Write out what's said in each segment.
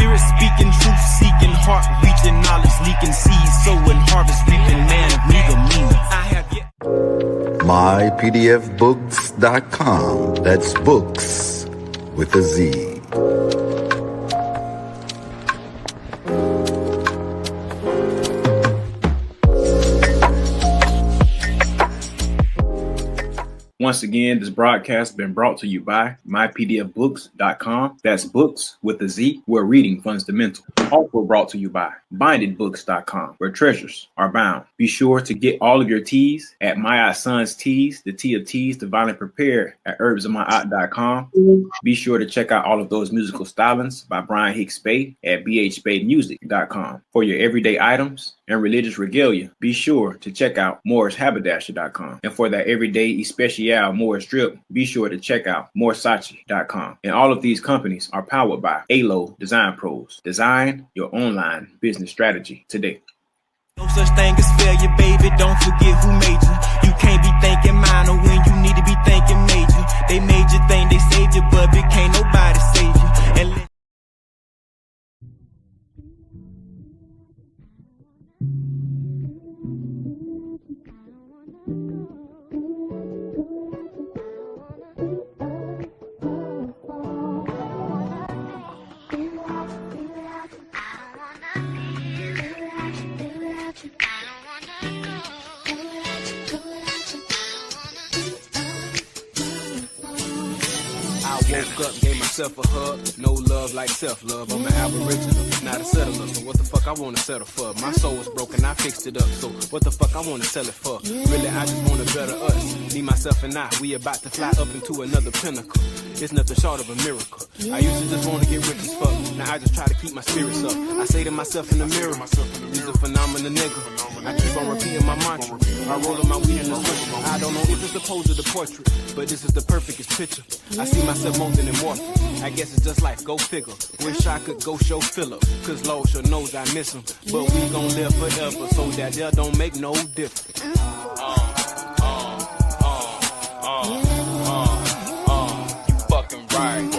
Spirit speaking, truth seeking, heart reaching, knowledge leaking, seeds sowing, harvest reaping, man of meager means. I have yet. mypdfbooks.com. That's books with a Z. Once again, this broadcast has been brought to you by mypdfbooks.com. That's books with a Z, where reading fundamental. Also brought to you by bindedbooks.com, where treasures are bound. Be sure to get all of your teas at My Son's Teas, the tea of teas, divinely prepared at herbsofmyaunt.com. Be sure to check out all of those musical stylings by Brian Hicks Bay at bhbaymusic.com. For your everyday items and religious regalia, be sure to check out morrishaberdasher.com. And for that everyday especial Morris drip, be sure to check out morsachi.com. And all of these companies are powered by ALO Design Pros. Design your online business strategy today. No such thing as failure, baby. Don't forget who made you. You can't be thinking minor when you need to be thinking major. They made you think they saved you, but can't nobody save you. And woke up, gave myself a hug. No love like self-love. I'm an aboriginal, not a settler. So what the fuck I wanna settle for? My soul was broken, I fixed it up. So what the fuck I wanna sell it for? Really, I just wanna better us. Me, myself, and I, we about to fly up into another pinnacle. It's nothing short of a miracle. I used to just wanna get rich as fuck. Now I just try to keep my spirits up. I say to myself in the mirror, you's a phenomenal nigga. I keep on repeating my mantra. I roll up my weed in the switch. I don't know if it's the pose of the portrait, but this is the perfectest picture. I see myself more than immortal. I guess it's just life, go figure. Wish I could go show Philip, cause Lord sure knows I miss him. But we gon' live forever, so that there don't make no difference. You fucking right.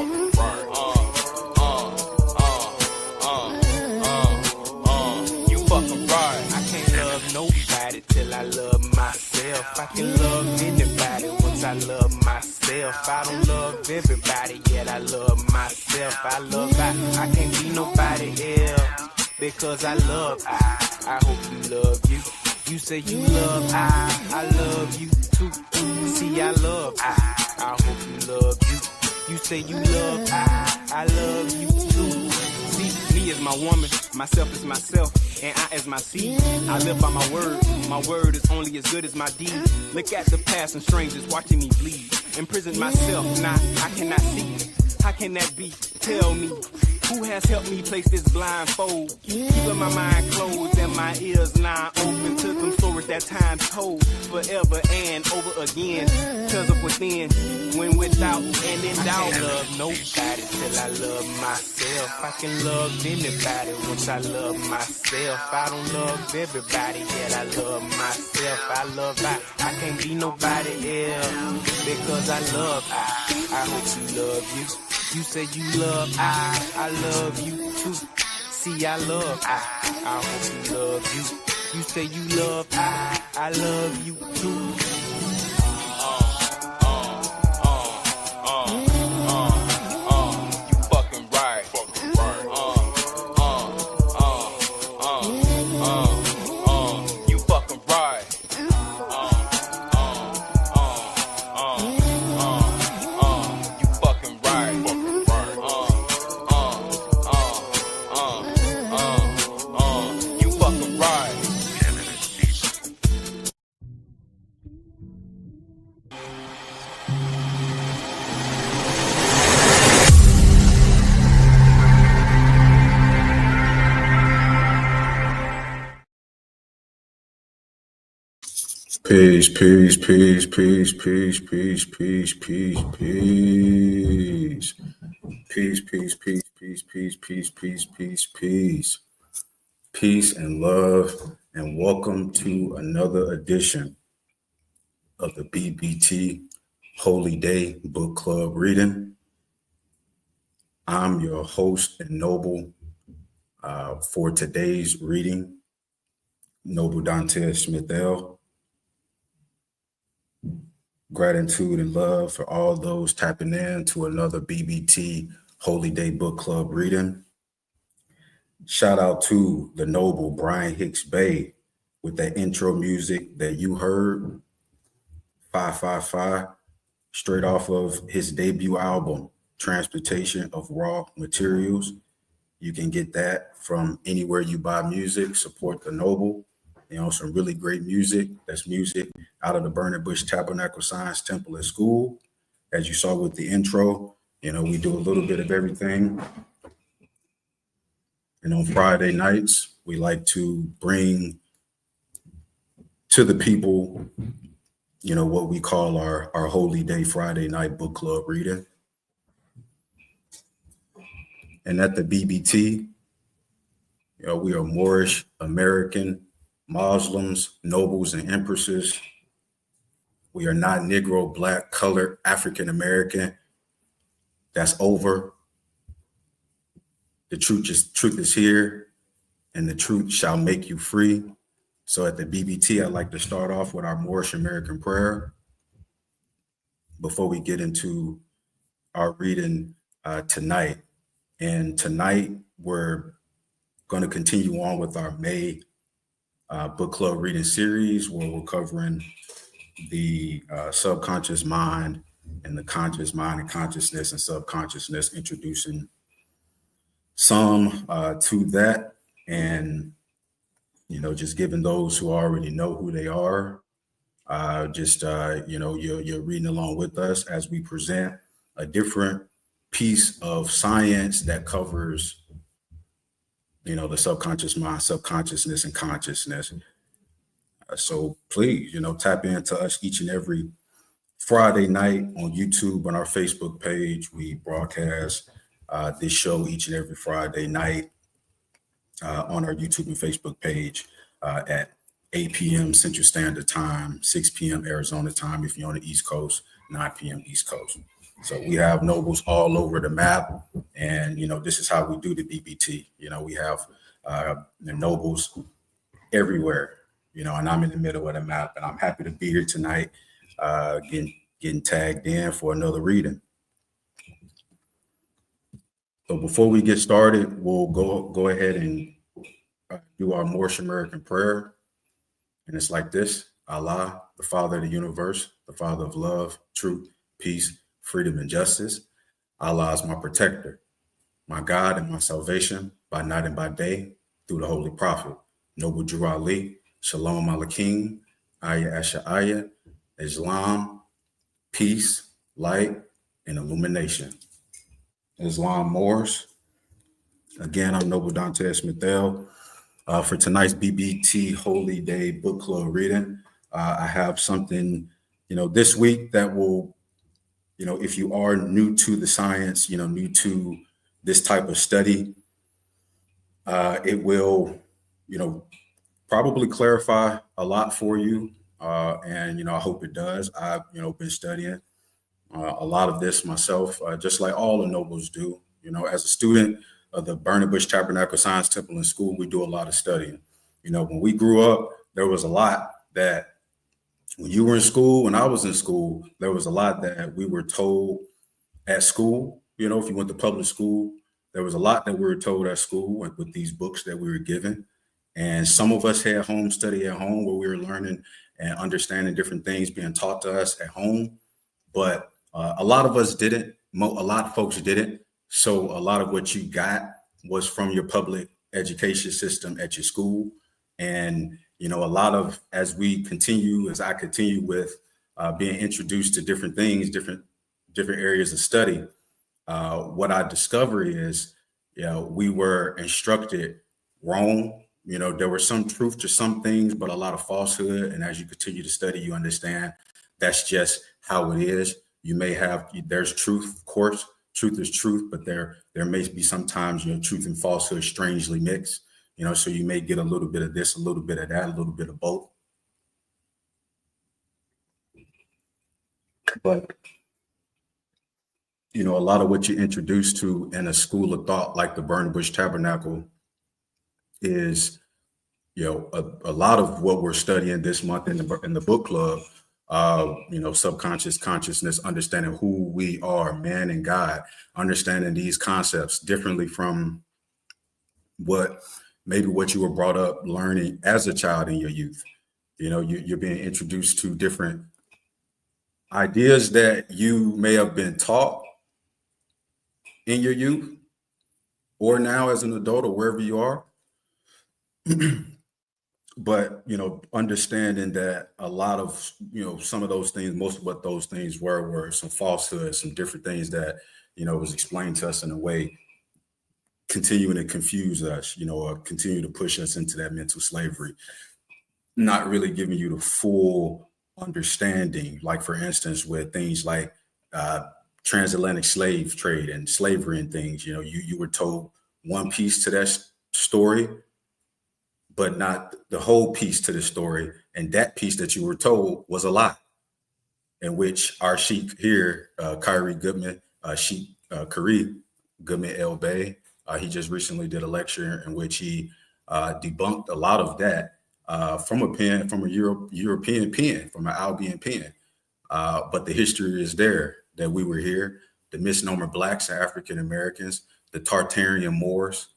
You fucking right. I can't love nobody till I love myself. I can love anybody once I love myself. I don't love everybody yet. I love myself. I can't be nobody else because I love I hope you love you. You say you love I love you too. See I love I hope you love you. You say you love I love you too. See, me is my woman, myself is myself, and I as my seed. I live by my word is only as good as my deed. Look at the past and strangers watching me bleed. Imprison myself, nah, I cannot see. How can that be? Tell me, who has helped me place this blindfold? Keeping my mind closed and my ears now open to them stories that time told forever and over again. Cause of within, when without and in doubt. I love nobody till I love myself. I can love anybody once I love myself. I don't love everybody yet. I love myself. I can't be nobody else because I love I hope you love you. You say you love I love you too. See I love I hope you love you. You say you love I love you too. You fucking right. You fucking right. Peace, peace, peace, peace, peace, peace, peace, peace, peace. Peace, peace, peace, peace, peace, peace, peace, peace, peace. Peace and love, and welcome to another edition of the BBT Holy Day Book Club reading. I'm your host and noble, For today's reading, Noble Dante Smithell, gratitude and love for all those tapping in to another BBT Holy Day Book Club reading. Shout out to the Noble Brian Hicks Bay with that intro music that you heard, 555, straight off of his debut album, Transportation of Raw Materials. You can get that from anywhere you buy music. Support the Noble. You know, some really great music. That's music out of the Burning Bush Tabernacle Science Temple and School. As you saw with the intro, you know, we do a little bit of everything. And on Friday nights, we like to bring to the people, you know, what we call our Holy Day Friday night book club reading. And at the BBT, you know, we are Moorish, American, Muslims, nobles, and empresses. We are not Negro, Black, colored, African American. That's over. The truth is here, and the truth shall make you free. So at the BBT, I'd like to start off with our Moorish American prayer before we get into our reading tonight. And tonight, we're going to continue on with our May book club reading series, where we're covering the subconscious mind and the conscious mind and consciousness and subconsciousness, introducing some to that, and you know, just giving those who already know who they are, you know, you're reading along with us as we present a different piece of science that covers, you know, the subconscious mind, subconsciousness, and consciousness. So please, you know, tap into us each and every Friday night on YouTube, on our Facebook page. We broadcast this show each and every Friday night on our YouTube and Facebook page at 8 p.m. Central Standard Time, 6 p.m. Arizona time if you're on the East Coast, 9 p.m. East Coast. So we have nobles all over the map, and you know, this is how we do the BBT. You know, we have the nobles everywhere. You know, and I'm in the middle of the map, and I'm happy to be here tonight, getting tagged in for another reading. So before we get started, we'll go ahead and do our Moorish American prayer, and it's like this: Allah, the Father of the universe, the Father of love, truth, peace, freedom, and justice. Allah is my protector, my God, and my salvation by night and by day through the Holy Prophet, Noble Drew Ali. Shalom Aleichem, Ayah Asha'ayah, Islam, peace, light, and illumination. Islam Moors. Again, I'm Noble Dante Smithell. For tonight's BBT Holy Day Book Club reading, I have something, you know, this week that will, you know, if you are new to the science, you know, new to this type of study, it will, you know, probably clarify a lot for you. And, you know, I hope it does. I've, you know, been studying a lot of this myself, just like all the nobles do. You know, as a student of the Burning Bush Tabernacle Science Temple and School, we do a lot of studying. You know, when we grew up, there was a lot that when you were in school, when I was in school, there was a lot that we were told at school. You know, if you went to public school, there was a lot that we were told at school with these books that we were given. And some of us had home study at home where we were learning and understanding different things being taught to us at home. But a lot of us didn't. A lot of folks didn't. So a lot of what you got was from your public education system at your school. And, you know, a lot of, as I continue with being introduced to different things, different areas of study, what I discover is, you know, we were instructed wrong. You know, there was some truth to some things, but a lot of falsehood. And as you continue to study, you understand that's just how it is. You may have, there's truth, of course, truth is truth, but there may be sometimes, you know, truth and falsehood strangely mixed, you know, so you may get a little bit of this, a little bit of that, a little bit of both. But, you know, a lot of what you're introduced to in a school of thought like the Burning Bush Tabernacle is, a lot of what we're studying this month in the book club, subconscious consciousness, understanding who we are, man and God, understanding these concepts differently from what you were brought up learning as a child in your youth. You're being introduced to different ideas that you may have been taught in your youth or now as an adult or wherever you are. But, understanding that a lot of, some of those things, most of what those things were some falsehoods, some different things that, was explained to us in a way, continuing to confuse us, or continue to push us into that mental slavery, not really giving you the full understanding. Like, for instance, with things like transatlantic slave trade and slavery and things, you were told one piece to that story, but not the whole piece to the story. And that piece that you were told was a lie, in which our sheik here, Kyrie Goodman, Kyrie Goodman El Bay, he just recently did a lecture in which he debunked a lot of that from a European pen, from an Albion pen. But the history is there, that we were here, the misnomer blacks, African Americans, the Tartarian Moors.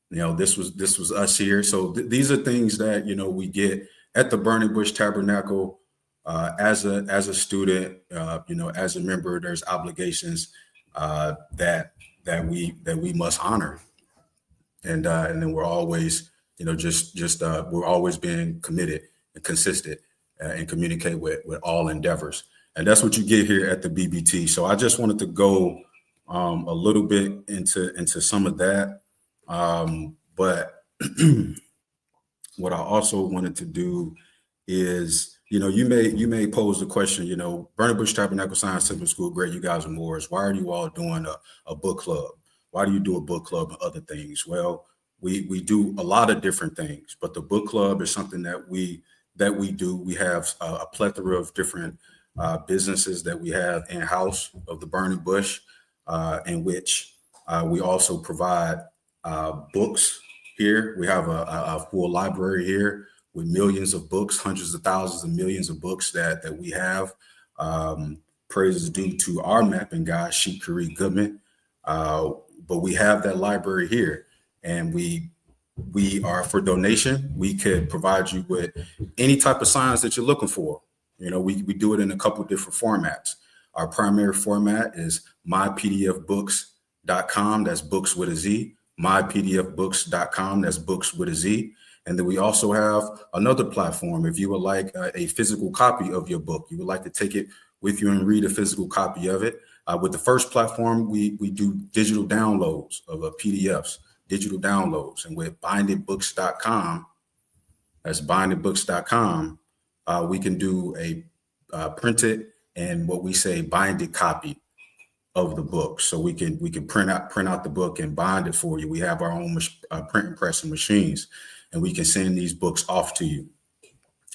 This was us here. So these are things that, we get at the Burning Bush Tabernacle as a student, as a member. There's obligations that we must honor. And then we're always, we're always being committed and consistent and communicate with all endeavors. And that's what you get here at the BBT. So I just wanted to go a little bit into some of that. But what I also wanted to do is, you may pose the question, Burning Bush Tabernacle Science Temple School, great, you guys are Moors. Why are you all doing a book club? Why do you do a book club and other things? Well, we do a lot of different things, but the book club is something that we do. We have a plethora of different businesses that we have in-house of the Burning Bush, in which we also provide books here. We have a full library here with millions of books, hundreds of thousands and millions of books that we have. Praise is due to our mapping guy, Sheikh Kyrie Goodman. But we have that library here, and we are for donation. We could provide you with any type of science that you're looking for. We do it in a couple different formats. Our primary format is mypdfbooks.com. That's books with a Z. mypdfbooks.com. That's books with a Z. And then we also have another platform. If you would like a physical copy of your book, you would like to take it with you and read a physical copy of it. With the first platform, we do digital downloads of PDFs, digital downloads. And with bindedbooks.com, that's bindedbooks.com, we can do a printed and what we say binded copy of the book. So we can print out the book and bind it for you. We have our own print and pressing machines, and we can send these books off to you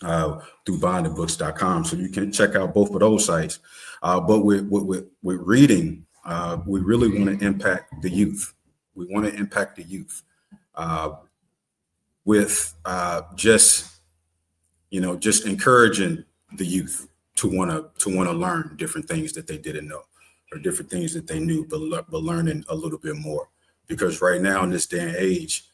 through bindedbooks.com. So you can check out both of those sites. But with reading, we really want to impact the youth. We want to impact the youth with just encouraging the youth to want to learn different things that they didn't know, or different things that they knew, but learning a little bit more. Because right now in this day and age,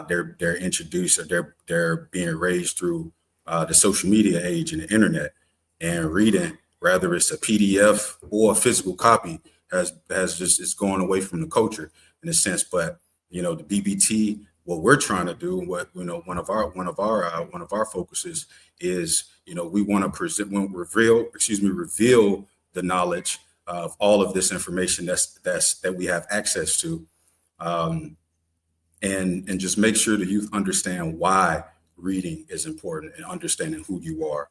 they're introduced, or they're being raised through the social media age and the internet, and reading, whether it's a PDF or a physical copy, has just, it's going away from the culture in a sense. But the BBT, what we're trying to do, what one of our focuses is, we want to reveal the knowledge of all of this information that we have access to, and just make sure the youth understand why reading is important and understanding who you are.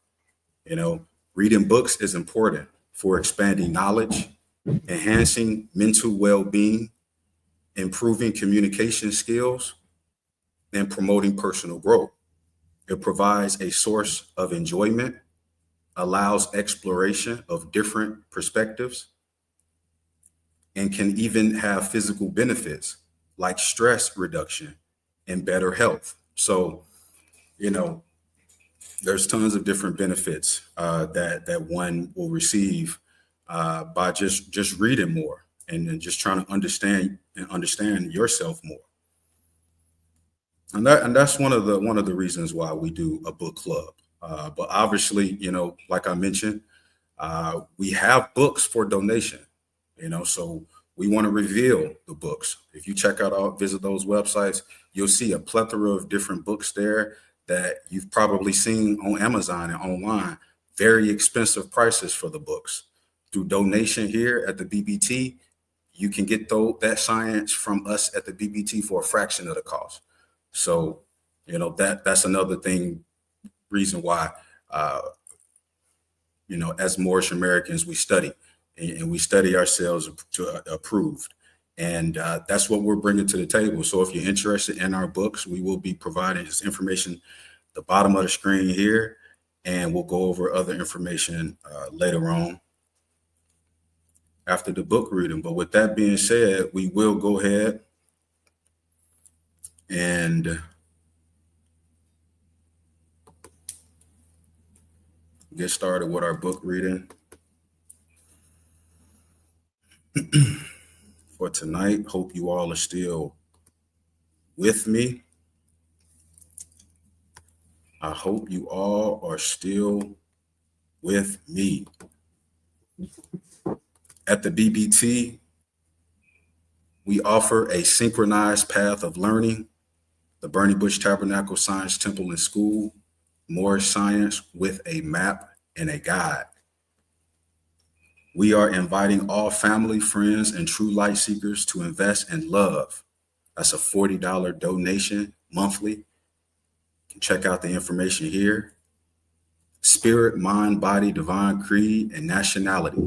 Reading books is important for expanding knowledge, enhancing mental well-being, improving communication skills, and promoting personal growth. It provides a source of enjoyment, allows exploration of different perspectives, and can even have physical benefits like stress reduction and better health. So, you know, there's tons of different benefits that one will receive by just reading more and just trying to understand yourself more. And that's one of the reasons why we do a book club. But obviously, you know, like I mentioned, we have books for donation. You know, so we want to reveal the books. If you visit those websites, you'll see a plethora of different books there that you've probably seen on Amazon and online. Very expensive prices for the books. Through donation here at the BBT, you can get that science from us at the BBT for a fraction of the cost. So, you know, that's another reason why, you know, as Moorish Americans, we study and we study ourselves to approved. And that's what we're bringing to the table. So if you're interested in our books, we will be providing this information at the bottom of the screen here, and we'll go over other information later on after the book reading. But with that being said, we will go ahead and get started with our book reading for tonight. Hope you all are still with me. I hope you all are still with me. At the BBT, we offer a synchronized path of learning, the Burning Bush Tabernacle Science Temple and School, Moorish Science with a map and a guide. We are inviting all family, friends, and true light seekers to invest in love. That's a $40 donation monthly. You can check out the information here. Spirit, mind, body, divine creed, and nationality.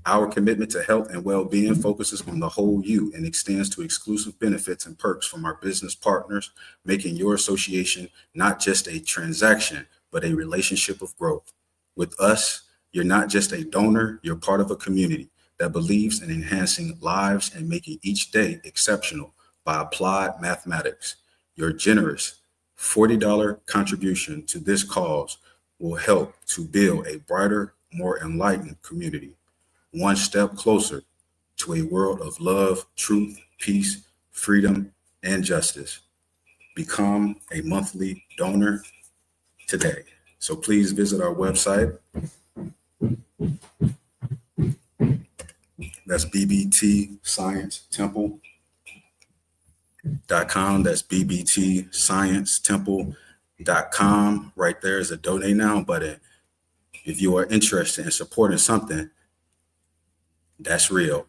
Our commitment to health and well-being focuses on the whole you and extends to exclusive benefits and perks from our business partners, making your association not just a transaction, but a relationship of growth. With us, you're not just a donor, you're part of a community that believes in enhancing lives and making each day exceptional by applied mathematics. Your generous $40 contribution to this cause will help to build a brighter, more enlightened community, one step closer to a world of love, truth, peace, freedom, and justice. Become a monthly donor today. So please visit our website. That's bbtsciencetemple.com. That's bbtsciencetemple.com. Right there is a donate now button. If you are interested in supporting something that's real.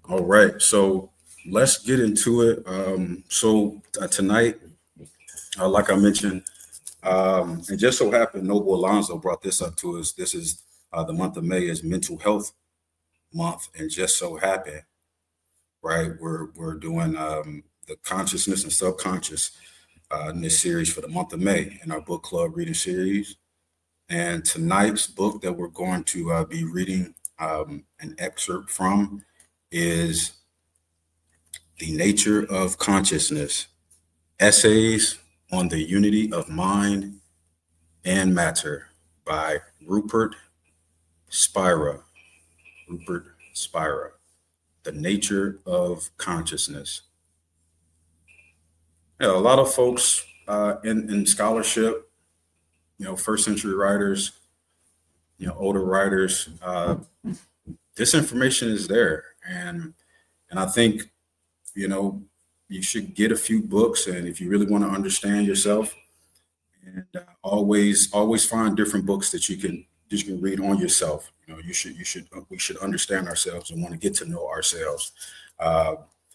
All right, so let's get into it. Tonight, like I mentioned, and just so happened, Noble Alonzo brought this up to us. This is the month of May is Mental Health Month, and just so happened, right, we're doing the consciousness and subconscious in this series for the month of May in our book club reading series. And tonight's book that we're going to be reading an excerpt from is The Nature of Consciousness, Essays on the Unity of Mind and Matter by Rupert Spira. Rupert Spira, The Nature of Consciousness. Yeah, a lot of folks in scholarship, you know, first century writers, you know, older writers, this information is there. And I think, you know, you should get a few books. And if you really want to understand yourself, and always find different books that you can read on yourself. You know, we should understand ourselves and want to get to know ourselves.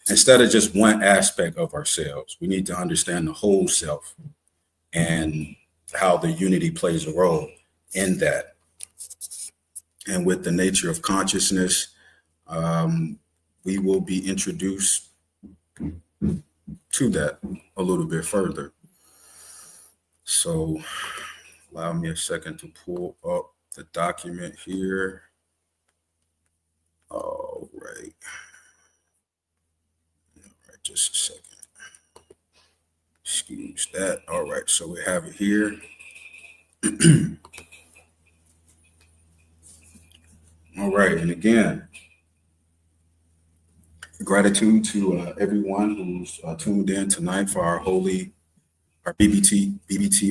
Instead of just one aspect of ourselves, we need to understand the whole self and how the unity plays a role in that. And with the nature of consciousness, we will be introduced to that a little bit further. So allow me a second to pull up the document here. All right. Just a second. Excuse that. All right, so we have it here. All right, and again, gratitude to everyone who's tuned in tonight for our BBT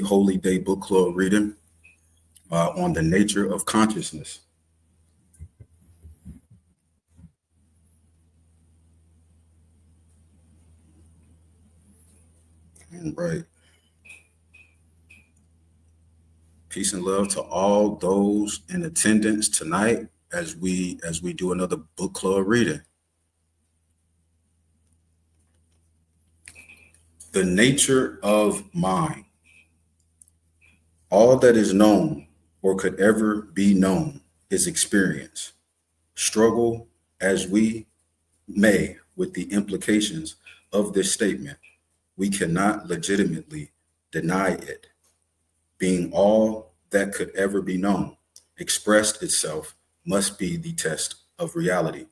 Holy Day Book Club reading on the nature of consciousness. All right. Peace and love to all those in attendance tonight as we do another book club reading. The nature of mind. All that is known or could ever be known is experience. Struggle as we may with the implications of this statement, we cannot legitimately deny it. Being all that could ever be known, expressed itself must be the test of reality.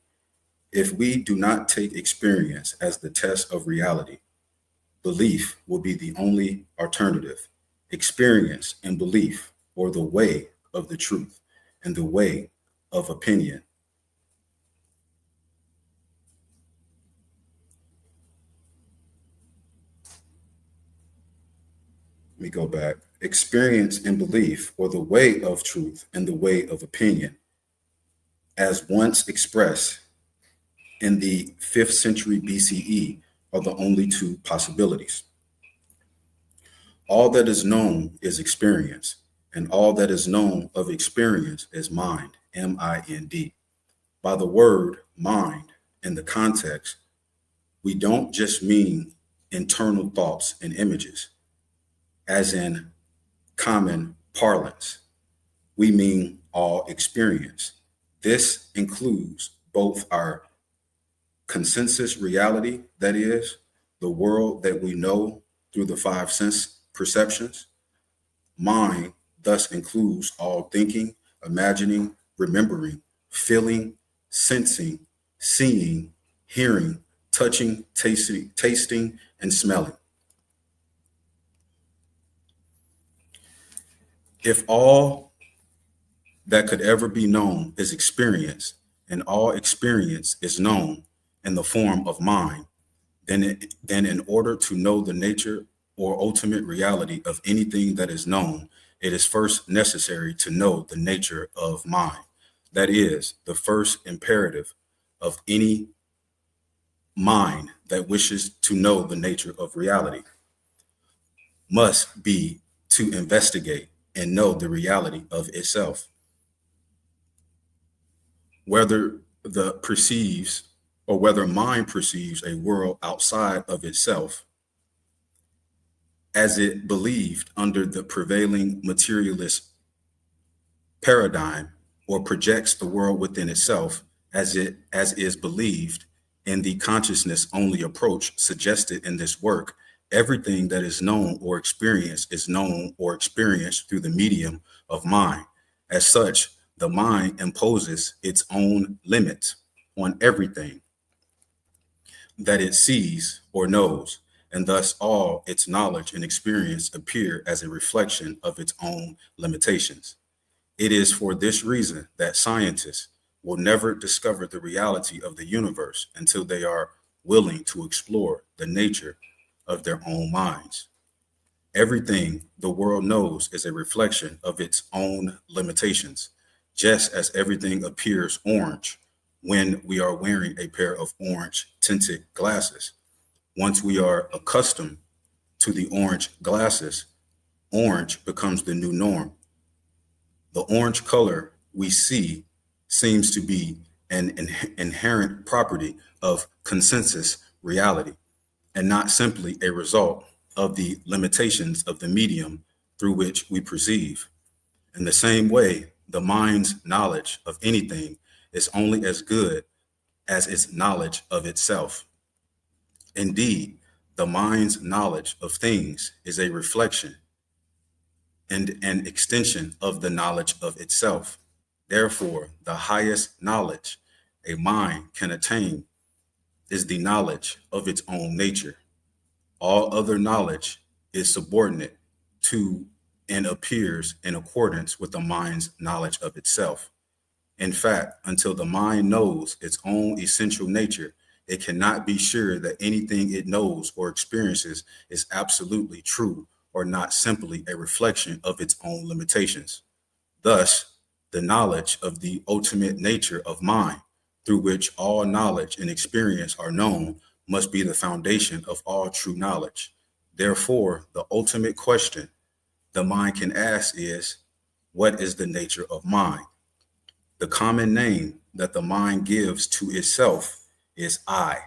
If we do not take experience as the test of reality, belief will be the only alternative. Experience and belief, or the way of the truth and the way of opinion. Let me go back. Experience and belief, or the way of truth and the way of opinion, as once expressed in the 5th century BCE, are the only two possibilities. All that is known is experience, and all that is known of experience is mind, M-I-N-D. By the word mind in the context, we don't just mean internal thoughts and images, as in common parlance. We mean all experience. This includes both our consensus reality, that is, the world that we know through the 5 sense perceptions. Mind thus includes all thinking, imagining, remembering, feeling, sensing, seeing, hearing, touching, tasting, and smelling. If all that could ever be known is experience, and all experience is known in the form of mind, then in order to know the nature or ultimate reality of anything that is known, it is first necessary to know the nature of mind. That is the first imperative of any mind that wishes to know the nature of reality, must be to investigate and know the reality of itself. Whether mind perceives a world outside of itself as it believed under the prevailing materialist paradigm, or projects the world within itself as is believed in the consciousness only approach suggested in this work, everything that is known or experienced is known or experienced through the medium of mind. As such, the mind imposes its own limits on everything that it sees or knows, and thus all its knowledge and experience appear as a reflection of its own limitations. It is for this reason that scientists will never discover the reality of the universe until they are willing to explore the nature of their own minds. Everything the world knows is a reflection of its own limitations, just as everything appears orange when we are wearing a pair of orange tinted glasses. Once we are accustomed to the orange glasses, orange becomes the new norm. The orange color we see seems to be an inherent property of consensus reality, and not simply a result of the limitations of the medium through which we perceive. In the same way, the mind's knowledge of anything is only as good as its knowledge of itself. Indeed, the mind's knowledge of things is a reflection and an extension of the knowledge of itself. Therefore, the highest knowledge a mind can attain is the knowledge of its own nature. All other knowledge is subordinate to and appears in accordance with the mind's knowledge of itself. In fact, until the mind knows its own essential nature, it cannot be sure that anything it knows or experiences is absolutely true or not simply a reflection of its own limitations. Thus, the knowledge of the ultimate nature of mind, through which all knowledge and experience are known, must be the foundation of all true knowledge. Therefore, the ultimate question the mind can ask is, what is the nature of mind? The common name that the mind gives to itself is I.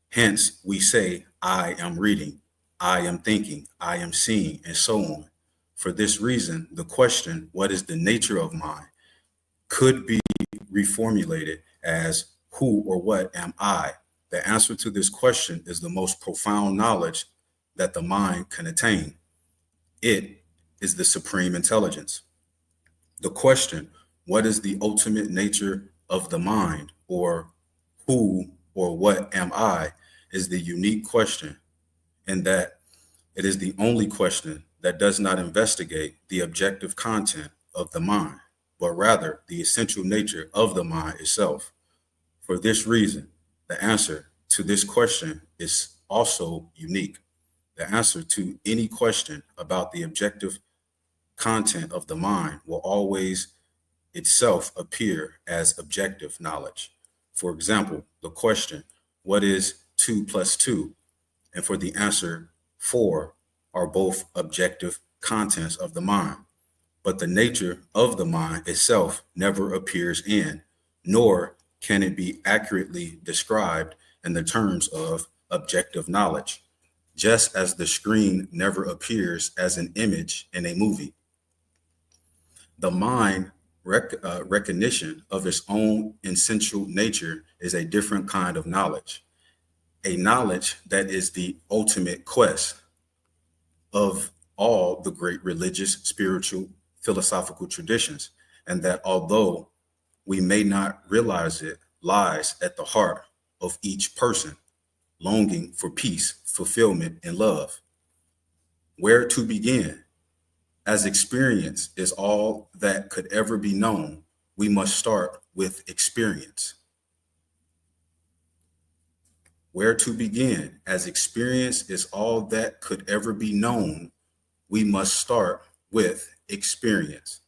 Hence, we say, I am reading, I am thinking, I am seeing, and so on. For this reason, the question, what is the nature of mind, could be reformulated as, who or what am I? The answer to this question is the most profound knowledge that the mind can attain. It is the supreme intelligence. The question, what is the ultimate nature of the mind, or who or what am I, is the unique question, in that it is the only question that does not investigate the objective content of the mind, but rather the essential nature of the mind itself. For this reason, the answer to this question is also unique. The answer to any question about the objective content of the mind will always itself appear as objective knowledge. For example, the question, what is 2 plus 2? And for the answer, 4, are both objective contents of the mind. But the nature of the mind itself never appears in, nor can it be accurately described in the terms of objective knowledge, just as the screen never appears as an image in a movie. The mind recognition of its own essential nature is a different kind of knowledge, a knowledge that is the ultimate quest of all the great religious, spiritual, philosophical traditions, and that although we may not realize it, lies at the heart of each person, longing for peace, fulfillment, and love. Where to begin? As experience is all that could ever be known, we must start with experience. Where to begin? As experience is all that could ever be known, we must start with experience.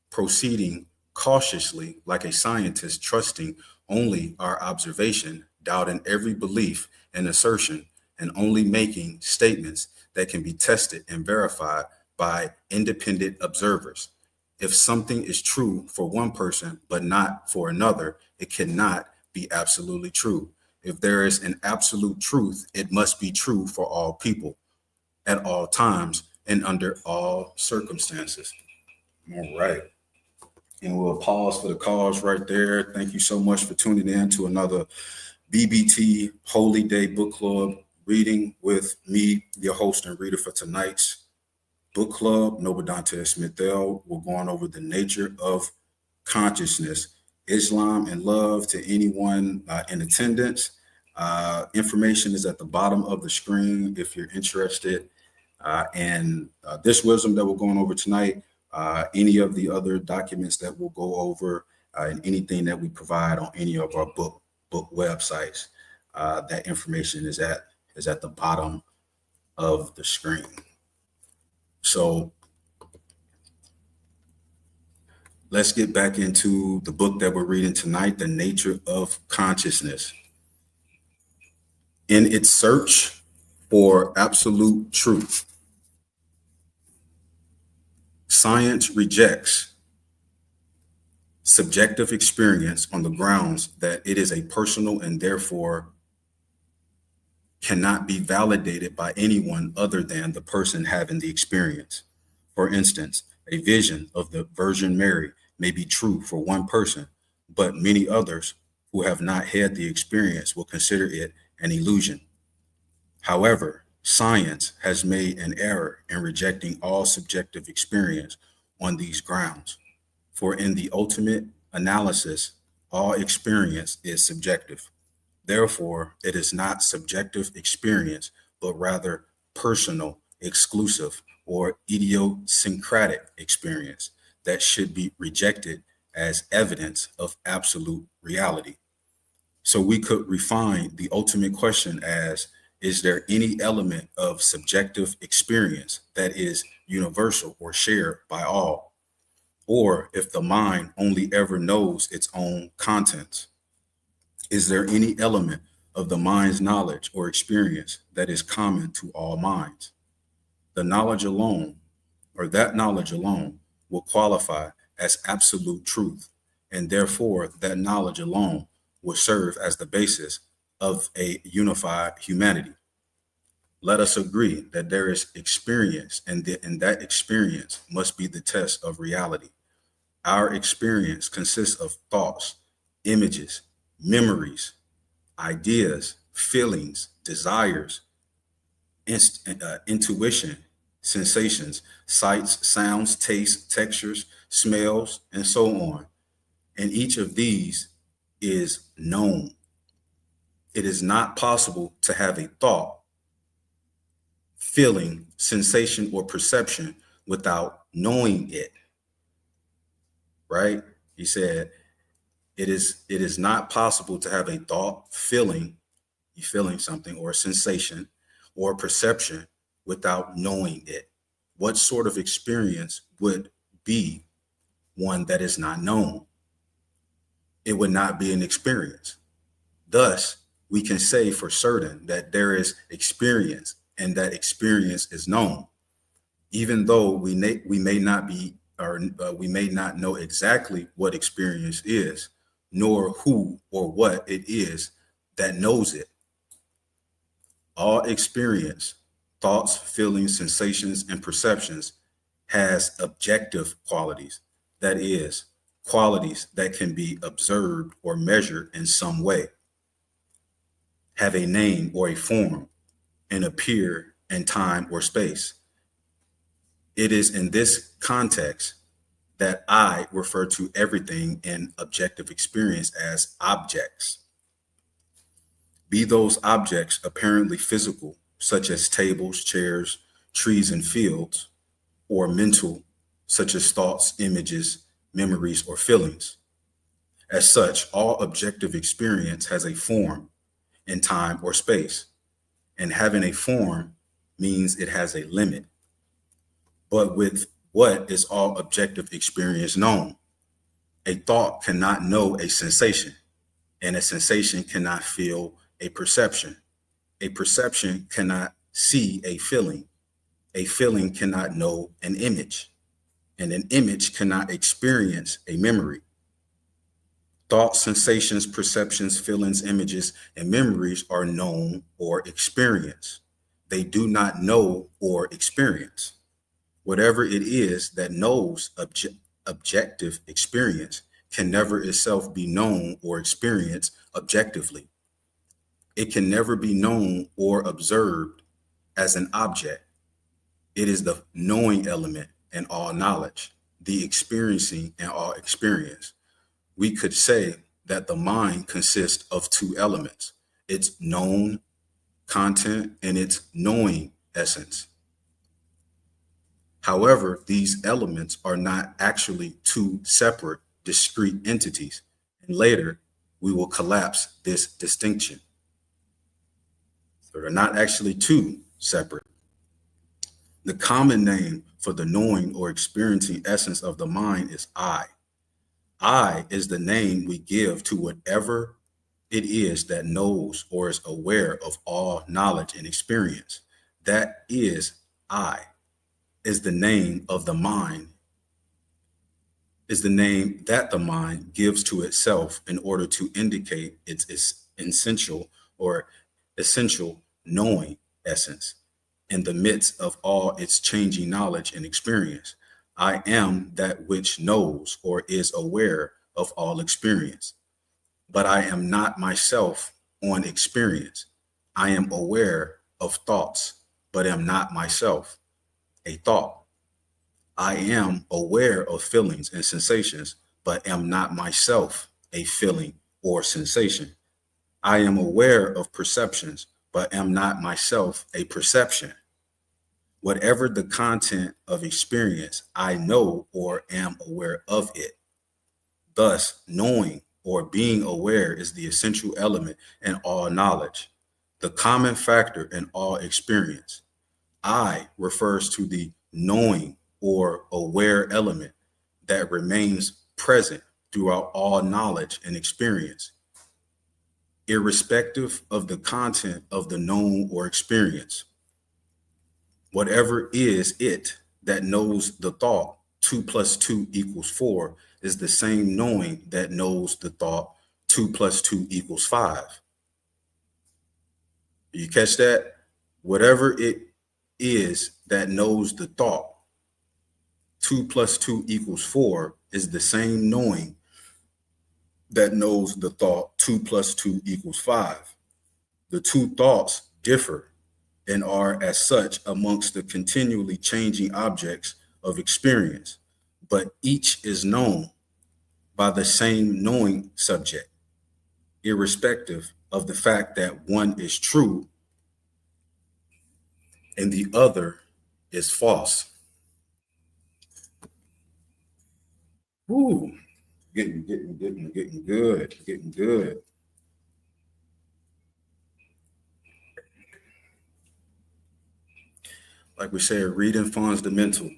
Proceeding cautiously, like a scientist, trusting only our observation, doubting every belief and assertion, and only making statements that can be tested and verified by independent observers. If something is true for one person but not for another, it cannot be absolutely true. If there is an absolute truth, it must be true for all people, at all times, and under all circumstances. All right. And we'll pause for the cause right there. Thank you so much for tuning in to another BBT Holy Day Book Club reading with me, your host and reader for tonight's book club, Noble Dante Smith-El. We're going over the nature of consciousness, Islam, and love to anyone in attendance. Information is at the bottom of the screen if you're interested. And this wisdom that we're going over tonight, any of the other documents that we'll go over, and anything that we provide on any of our book websites, that information is at the bottom of the screen. So let's get back into the book that we're reading tonight, The Nature of Consciousness. In its search for absolute truth, science rejects subjective experience on the grounds that it is a personal and therefore cannot be validated by anyone other than the person having the experience. For instance, a vision of the Virgin Mary may be true for one person, but many others who have not had the experience will consider it an illusion. However, science has made an error in rejecting all subjective experience on these grounds. For in the ultimate analysis, All experience is subjective. Therefore, it is not subjective experience, but rather personal, exclusive, or idiosyncratic experience that should be rejected as evidence of absolute reality. So we could refine the ultimate question as, is there any element of subjective experience that is universal or shared by all? Or if the mind only ever knows its own contents, is there any element of the mind's knowledge or experience that is common to all minds? The knowledge alone, or that knowledge alone, will qualify as absolute truth, and therefore that knowledge alone will serve as the basis of a unified humanity. Let us agree that there is experience, and that experience must be the test of reality. Our experience consists of thoughts, images, memories, ideas, feelings, desires, intuition, sensations, sights, sounds, tastes, textures, smells, and so on. And each of these is known. It is not possible to have a thought, feeling, sensation, or perception without knowing it. Right? He said, it is not possible to have a thought, feeling, you feeling something, or a sensation, or perception without knowing it. What sort of experience would be one that is not known? It would not be an experience. Thus, we can say for certain that there is experience and that experience is known, even though we may not be, or we may not know exactly what experience is, nor who or what it is that knows it. All experience, thoughts, feelings, sensations, and perceptions has objective qualities. That is, qualities that can be observed or measured in some way, have a name or a form, and appear in time or space. It is in this context that I refer to everything in objective experience as objects. Be those objects apparently physical, such as tables, chairs, trees, and fields, or mental, such as thoughts, images, memories, or feelings. As such, all objective experience has a form in time or space, and having a form means it has a limit. But with what is all objective experience known? A thought cannot know a sensation, and a sensation cannot feel a perception. A perception cannot see a feeling. A feeling cannot know an image, and an image cannot experience a memory. Thoughts, sensations, perceptions, feelings, images, and memories are known or experienced. They do not know or experience. Whatever it is that knows objective experience can never itself be known or experienced objectively. It can never be known or observed as an object. It is the knowing element in all knowledge, the experiencing in all experience. We could say that the mind consists of two elements, its known content and its knowing essence. However, these elements are not actually two separate, discrete entities, and later we will collapse this distinction. So they're not actually two separate. The common name for the knowing or experiencing essence of the mind is I. I is the name we give to whatever it is that knows or is aware of all knowledge and experience. That is I. Is the name of the mind, is the name that the mind gives to itself in order to indicate its essential knowing essence in the midst of all its changing knowledge and experience. I am that which knows or is aware of all experience, but I am not myself on experience. I am aware of thoughts, but am not myself a thought. I am aware of feelings and sensations, but am not myself a feeling or sensation. I am aware of perceptions, but am not myself a perception. Whatever the content of experience, I know or am aware of it. Thus, knowing or being aware is the essential element in all knowledge, the common factor in all experience. I refers to the knowing or aware element that remains present throughout all knowledge and experience, irrespective of the content of the known or experience. Whatever is it that knows the thought 2 plus 2 equals 4 is the same knowing that knows the thought 2 plus 2 equals 5. You catch that? Whatever it is that knows the thought 2 plus 2 equals 4 is the same knowing that knows the thought 2 plus 2 equals 5. The two thoughts differ and are as such amongst the continually changing objects of experience, but each is known by the same knowing subject, irrespective of the fact that one is true and the other is false. Woo, getting good. Like we said, reading funds the mental.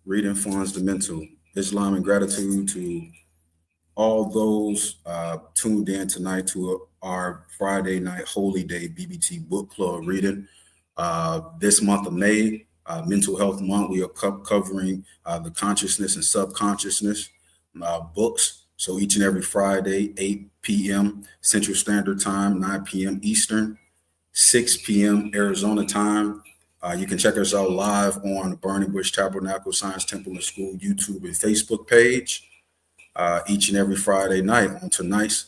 Reading funds the mental. Islam and gratitude to all those tuned in tonight to our Friday night Holy Day BBT Book Club reading. This month of May, Mental Health Month, we are covering the consciousness and subconsciousness books. So each and every Friday, 8 p.m. Central Standard Time, 9 p.m. Eastern, 6 p.m. Arizona time. You can check us out live on the Burning Bush Tabernacle Science Temple and School YouTube and Facebook page each and every Friday night. On tonight's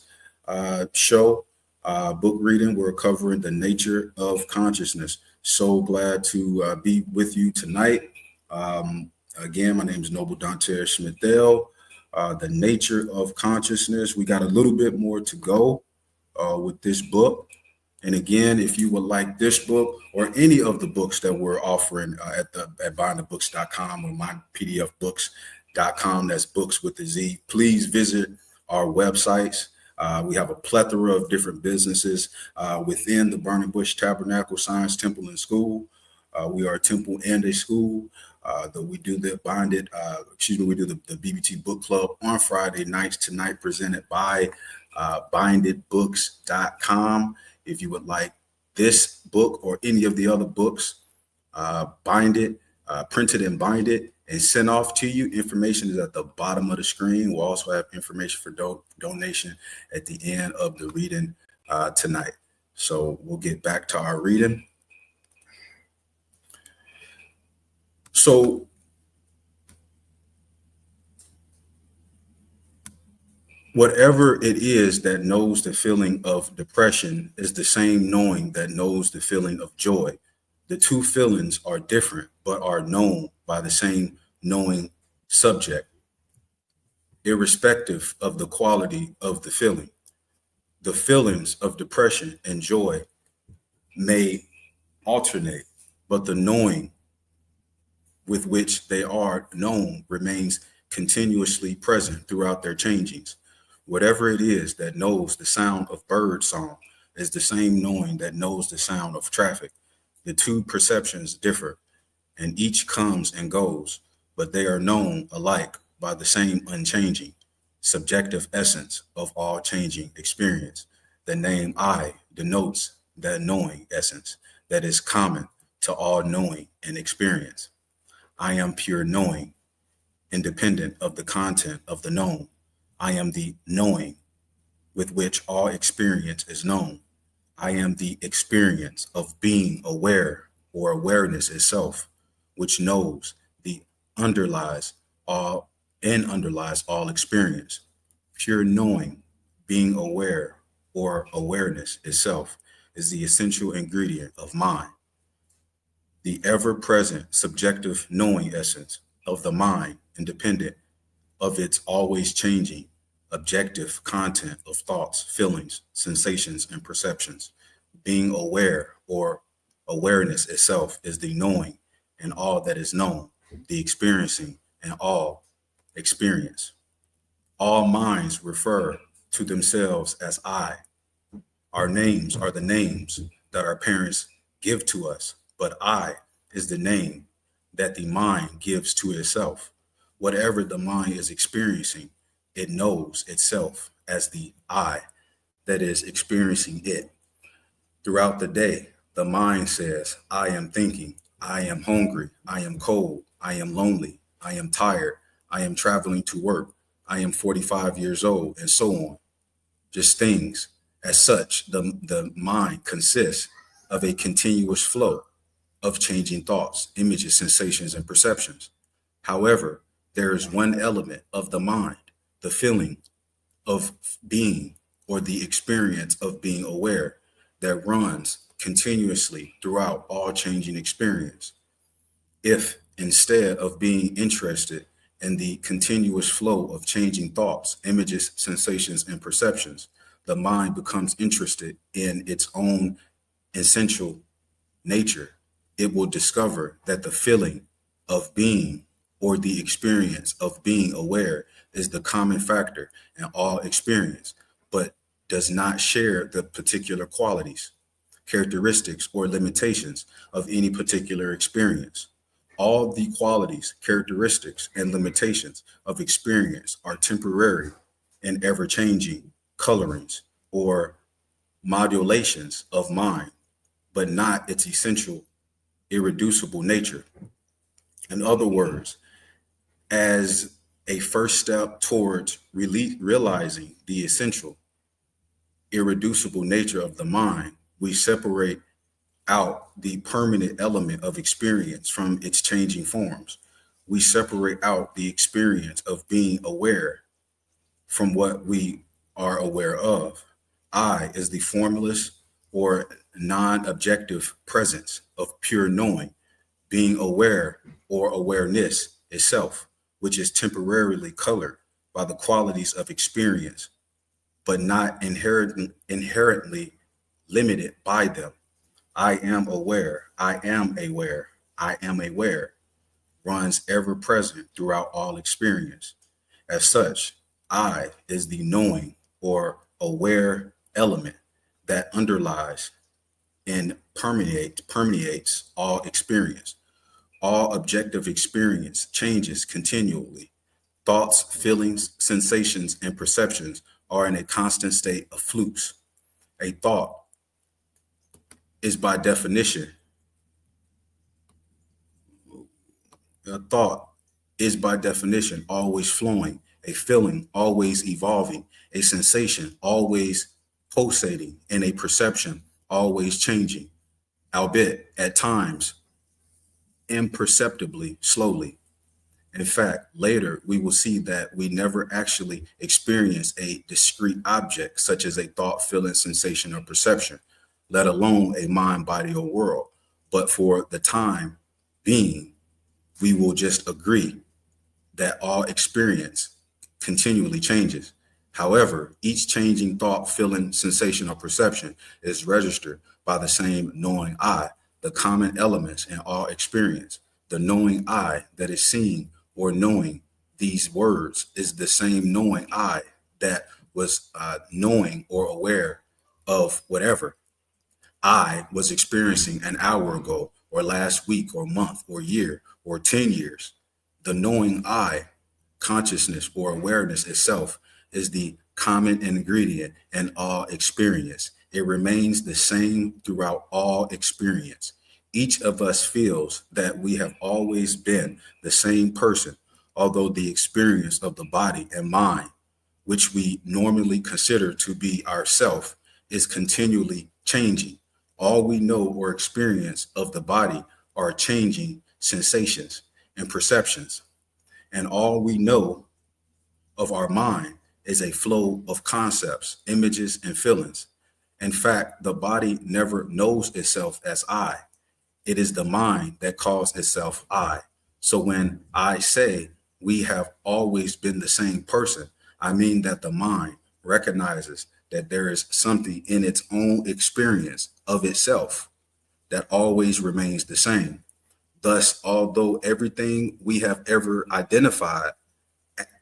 show, book reading, we're covering the nature of consciousness. So glad to be with you tonight. Again, my name is Noble Dante Schmidl. The nature of consciousness. We got a little bit more to go with this book. And again, if you would like this book or any of the books that we're offering at buyingthebooks.com or mypdfbooks.com, that's books with a Z, please visit our websites. We have a plethora of different businesses within the Burning Bush Tabernacle Science Temple and School. We are a temple and a school. We do the BBT Book Club on Friday nights. Tonight presented by bindedbooks.com. If you would like this book or any of the other books, print it and bind it and send off to you. Information is at the bottom of the screen. We'll also have information for donation at the end of the reading tonight. So we'll get back to our reading. So whatever it is that knows the feeling of depression is the same knowing that knows the feeling of joy. The two feelings are different, but are known by the same knowing subject, irrespective of the quality of the feeling. The feelings of depression and joy may alternate, but the knowing with which they are known remains continuously present throughout their changings. Whatever it is that knows the sound of bird song is the same knowing that knows the sound of traffic. The two perceptions differ, and each comes and goes, but they are known alike by the same unchanging, subjective essence of all changing experience. The name I denotes that knowing essence that is common to all knowing and experience. I am pure knowing, independent of the content of the known. I am the knowing with which all experience is known. I am the experience of being aware or awareness itself, which knows the underlies all experience. Pure knowing, being aware or awareness itself is the essential ingredient of mind. The ever-present subjective knowing essence of the mind, independent of its always changing, objective content of thoughts, feelings, sensations, and perceptions. Being aware or awareness itself is the knowing and all that is known, the experiencing and all experience. All minds refer to themselves as I. Our names are the names that our parents give to us, but I is the name that the mind gives to itself. Whatever the mind is experiencing, it knows itself as the I that is experiencing it. Throughout the day, the mind says, I am thinking, I am hungry, I am cold, I am lonely, I am tired, I am traveling to work, I am 45 years old, and so on. Just things. As such, the mind consists of a continuous flow of changing thoughts, images, sensations, and perceptions. However, there is one element of the mind, the feeling of being or the experience of being aware, that runs continuously throughout all changing experience. If instead of being interested in the continuous flow of changing thoughts, images, sensations, and perceptions, the mind becomes interested in its own essential nature, it will discover that the feeling of being or the experience of being aware is the common factor in all experience, but does not share the particular qualities, characteristics, or limitations of any particular experience. All the qualities, characteristics, and limitations of experience are temporary and ever-changing colorings or modulations of mind, but not its essential, irreducible nature. In other words, as a first step towards realizing the essential, irreducible nature of the mind, we separate out the permanent element of experience from its changing forms. We separate out the experience of being aware from what we are aware of. I is the formless or non-objective presence of pure knowing, being aware or awareness itself, which is temporarily colored by the qualities of experience, but not inherently limited by them. I am aware, I am aware, I am aware, runs ever present throughout all experience. As such, I is the knowing or aware element that underlies and permeates all experience. All objective experience changes continually. Thoughts, feelings, sensations, and perceptions are in a constant state of flux. A thought is by definition always flowing, a feeling always evolving, a sensation always pulsating, and a perception always changing, albeit at times imperceptibly slowly. In fact, later we will see that we never actually experience a discrete object such as a thought, feeling, sensation, or perception, let alone a mind, body, or world. But for the time being, we will just agree that all experience continually changes. However, each changing thought, feeling, sensation, or perception is registered by the same knowing I, the common elements in all experience. The knowing I that is seeing or knowing these words is the same knowing I that was knowing or aware of whatever I was experiencing an hour ago, or last week, or month, or year, or 10 years. The knowing I, consciousness or awareness itself, is the common ingredient in all experience. It remains the same throughout all experience. Each of us feels that we have always been the same person, although the experience of the body and mind, which we normally consider to be ourself, is continually changing. All we know or experience of the body are changing sensations and perceptions. And all we know of our mind is a flow of concepts, images, and feelings. In fact, the body never knows itself as I. It is the mind that calls itself I. So when I say we have always been the same person, I mean that the mind recognizes that there is something in its own experience of itself that always remains the same. Thus, although everything we have ever identified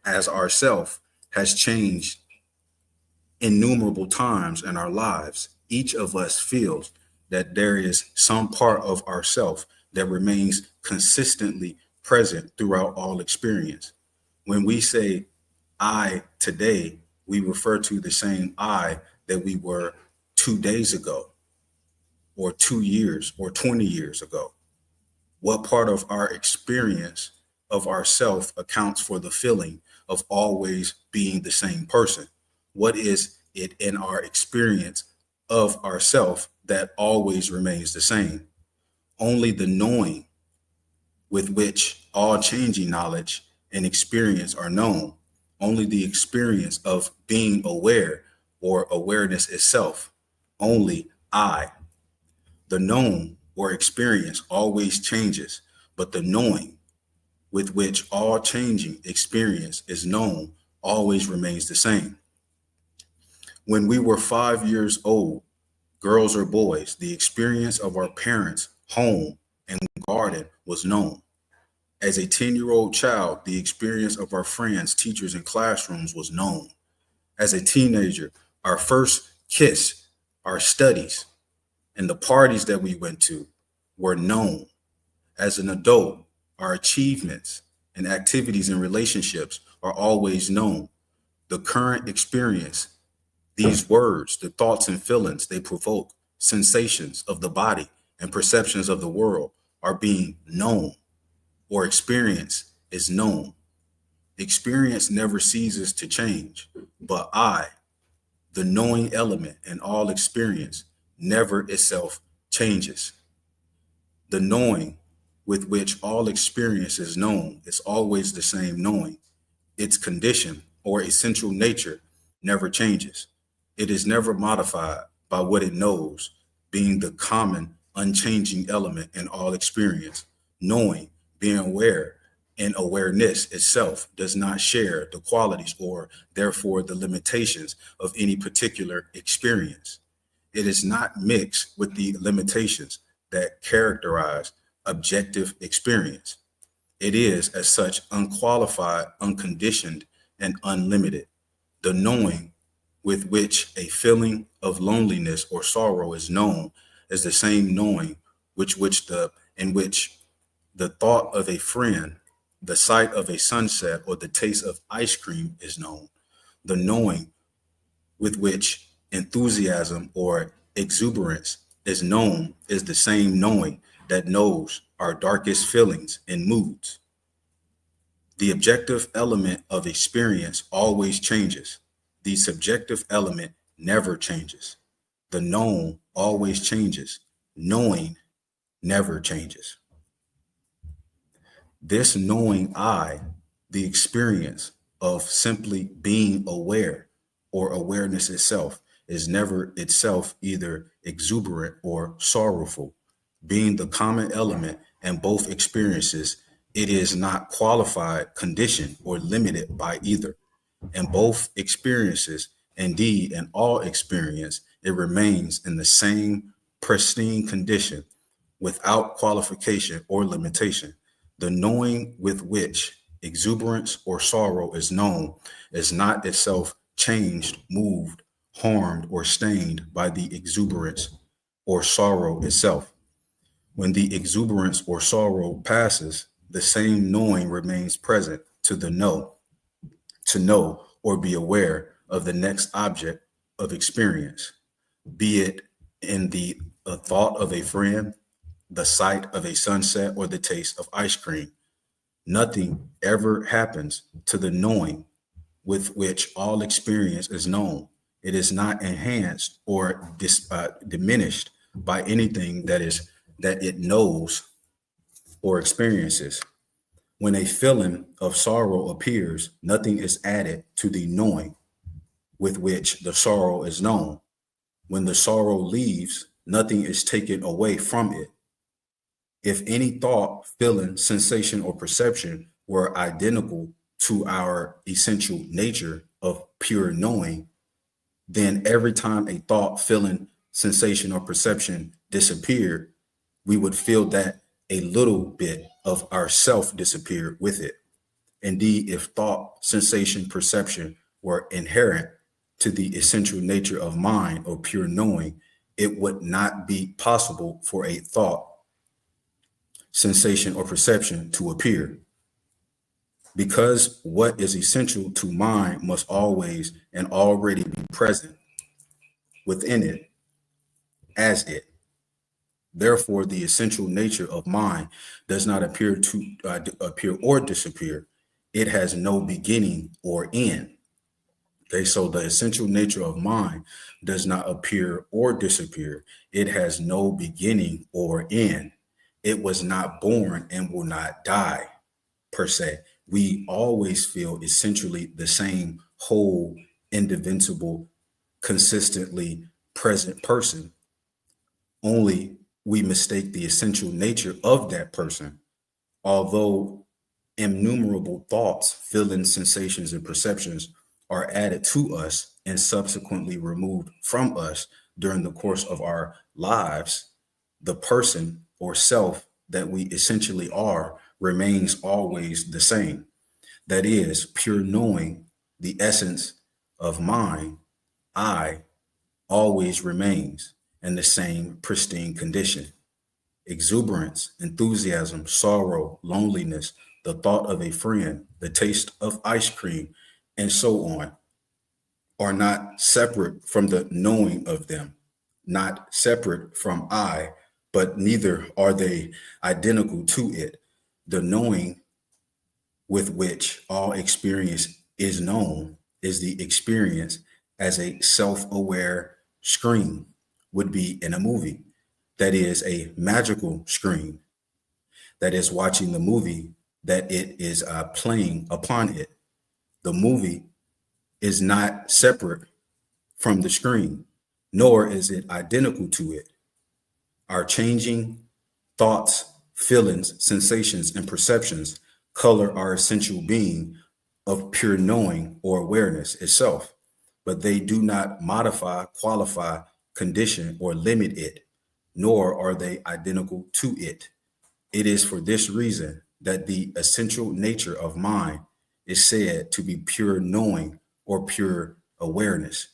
as ourself has changed innumerable times in our lives, each of us feels that there is some part of ourself that remains consistently present throughout all experience. When we say I today, we refer to the same I that we were 2 days ago, or 2 years, or 20 years ago. What part of our experience of ourself accounts for the feeling of always being the same person? What is it in our experience of ourself that always remains the same? Only the knowing with which all changing knowledge and experience are known. Only the experience of being aware or awareness itself. Only I. The known or experience always changes, but the knowing with which all changing experience is known always remains the same. When we were 5 years old, girls or boys, the experience of our parents' home and garden was known. As a 10-year-old child, the experience of our friends, teachers, and classrooms was known. As a teenager, our first kiss, our studies, and the parties that we went to were known. As an adult, our achievements and activities and relationships are always known. The current experience, these words, the thoughts and feelings they provoke, sensations of the body and perceptions of the world are being known, or experience is known. Experience never ceases to change, but I, the knowing element in all experience, never itself changes. The knowing with which all experience is known is always the same knowing. Its condition or essential nature never changes. It is never modified by what it knows, being the common, unchanging element in all experience. Knowing, being aware, and awareness itself does not share the qualities or therefore the limitations of any particular experience. It is not mixed with the limitations that characterize objective experience. It is, as such, unqualified, unconditioned, and unlimited. The knowing with which a feeling of loneliness or sorrow is known is the same knowing in which the thought of a friend, the sight of a sunset, or the taste of ice cream is known. The knowing with which enthusiasm or exuberance is known is the same knowing that knows our darkest feelings and moods. The objective element of experience always changes. The subjective element never changes. The known always changes. Knowing never changes. This knowing I, the experience of simply being aware or awareness itself, is never itself either exuberant or sorrowful. Being the common element in both experiences, it is not qualified, conditioned, or limited by either. In both experiences, indeed in all experience, it remains in the same pristine condition without qualification or limitation. The knowing with which exuberance or sorrow is known is not itself changed, moved, harmed, or stained by the exuberance or sorrow itself. When the exuberance or sorrow passes, the same knowing remains present to know or be aware of the next object of experience, be it in the thought of a friend, the sight of a sunset, or the taste of ice cream. Nothing ever happens to the knowing with which all experience is known. It is not enhanced or diminished by anything that it knows or experiences. When a feeling of sorrow appears, nothing is added to the knowing with which the sorrow is known. When the sorrow leaves, nothing is taken away from it. If any thought, feeling, sensation, or perception were identical to our essential nature, of pure knowing, then every time a thought, feeling, sensation, or perception disappeared, we would feel that a little bit of ourself disappeared with it. Indeed, if thought, sensation, perception were inherent to the essential nature of mind or pure knowing, it would not be possible for a thought, sensation, or perception to appear. Because what is essential to mind must always and already be present within it as it. Therefore, the essential nature of mind does not appear or disappear. It has no beginning or end. Okay, so the essential nature of mind does not appear or disappear. It has no beginning or end. It was not born and will not die, per se. We always feel essentially the same whole, indivisible, consistently present person. Only we mistake the essential nature of that person. Although innumerable thoughts, feelings, sensations, and perceptions are added to us and subsequently removed from us during the course of our lives, the person or self that we essentially are remains always the same. That is, pure knowing, the essence of mind, I, always remains in the same pristine condition. Exuberance, enthusiasm, sorrow, loneliness, the thought of a friend, the taste of ice cream, and so on, are not separate from the knowing of them, not separate from I, but neither are they identical to it. The knowing with which all experience is known is the experience as a self-aware screen would be in a movie. That is a magical screen. That is watching the movie that it is playing upon it. The movie is not separate from the screen, nor is it identical to it. Our changing thoughts, feelings, sensations, and perceptions color our essential being of pure knowing or awareness itself, but they do not modify, qualify, condition, or limit it, nor are they identical to it. It is for this reason that the essential nature of mind is said to be pure knowing or pure awareness.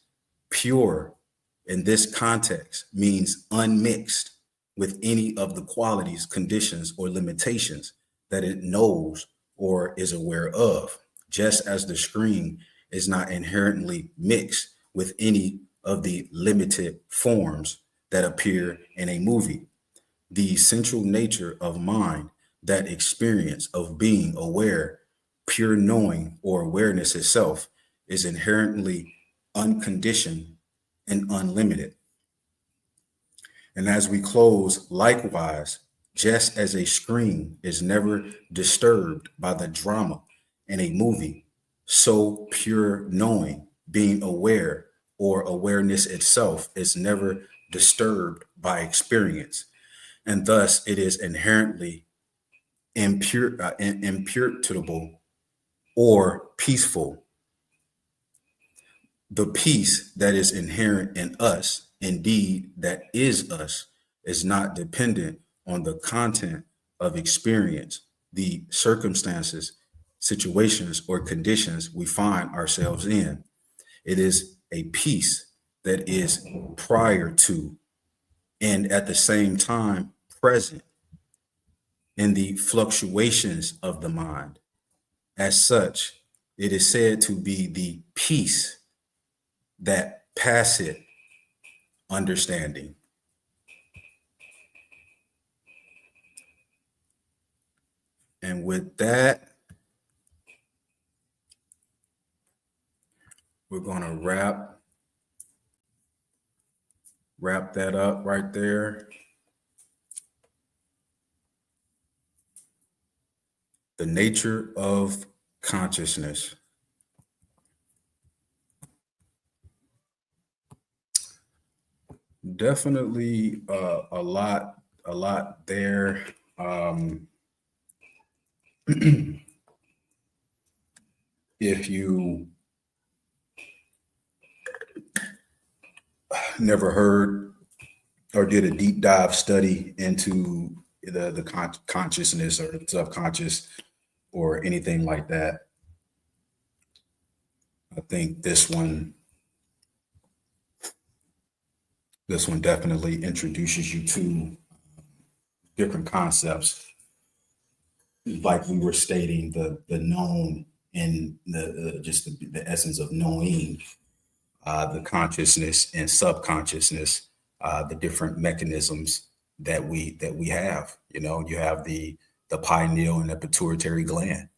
Pure in this context means unmixed with any of the qualities, conditions, or limitations that it knows or is aware of, just as the screen is not inherently mixed with any of the limited forms that appear in a movie. The essential nature of mind, that experience of being aware, pure knowing or awareness itself, is inherently unconditioned and unlimited. And as we close, likewise, just as a screen is never disturbed by the drama in a movie, so pure knowing, being aware, or awareness itself is never disturbed by experience. And thus it is inherently imperturbable or peaceful. The peace that is inherent in us, indeed, that is us, is not dependent on the content of experience, the circumstances, situations, or conditions we find ourselves in. It is a peace that is prior to and at the same time present in the fluctuations of the mind. As such, it is said to be the peace that passeth understanding. And with that, we're going to wrap that up right there. The nature of consciousness. Definitely a lot there. If you never heard or did a deep dive study into the consciousness or the subconscious or anything like that, I think this one definitely introduces you to different concepts, like we were stating, the known and the essence of knowing, the consciousness and subconsciousness, the different mechanisms that we have. You know, you have the pineal and the pituitary gland,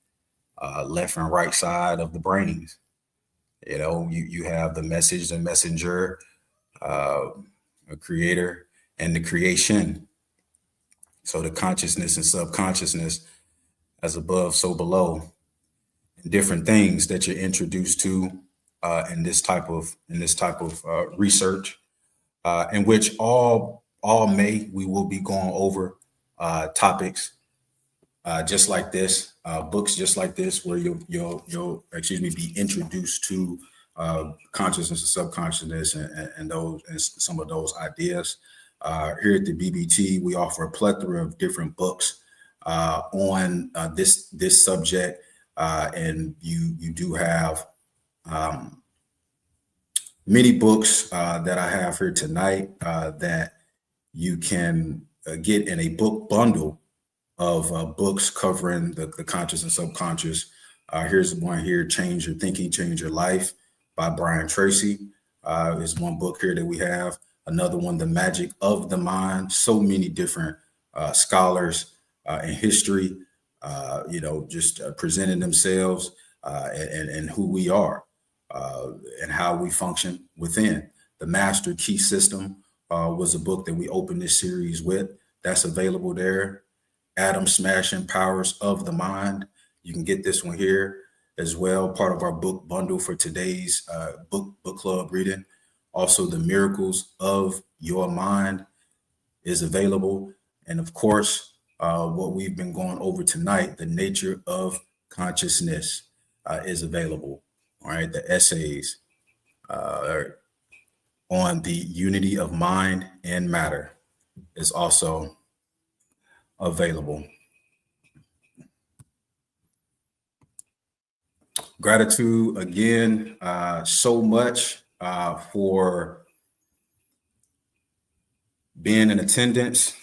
left and right side of the brains. You know, you have the message, the messenger, a creator, and the creation. So the consciousness and subconsciousness, as above, so below, different things that you're introduced to in this type of research, in which we will be going over topics just like this, books just like this, where you'll be introduced to consciousness and subconsciousness and those and some of those ideas. Here at the BBT, we offer a plethora of different books on this subject, and you do have many books that I have here tonight that you can get in a book bundle of books covering the conscious and subconscious. Here's one here, Change Your Thinking, Change Your Life by Brian Tracy. Is one book here that we have. Another one, The Magic of the Mind. So many different scholars in history, just presenting themselves and who we are and how we function within. The Master Key System was a book that we opened this series with. That's available there. Atom Smashing Powers of the Mind. You can get this one here as well, part of our book bundle for today's book club reading. Also, The Miracles of Your Mind is available. And of course, what we've been going over tonight, The Nature of Consciousness, is available. All right, the essays on the unity of mind and matter is also available. Gratitude again so much for being in attendance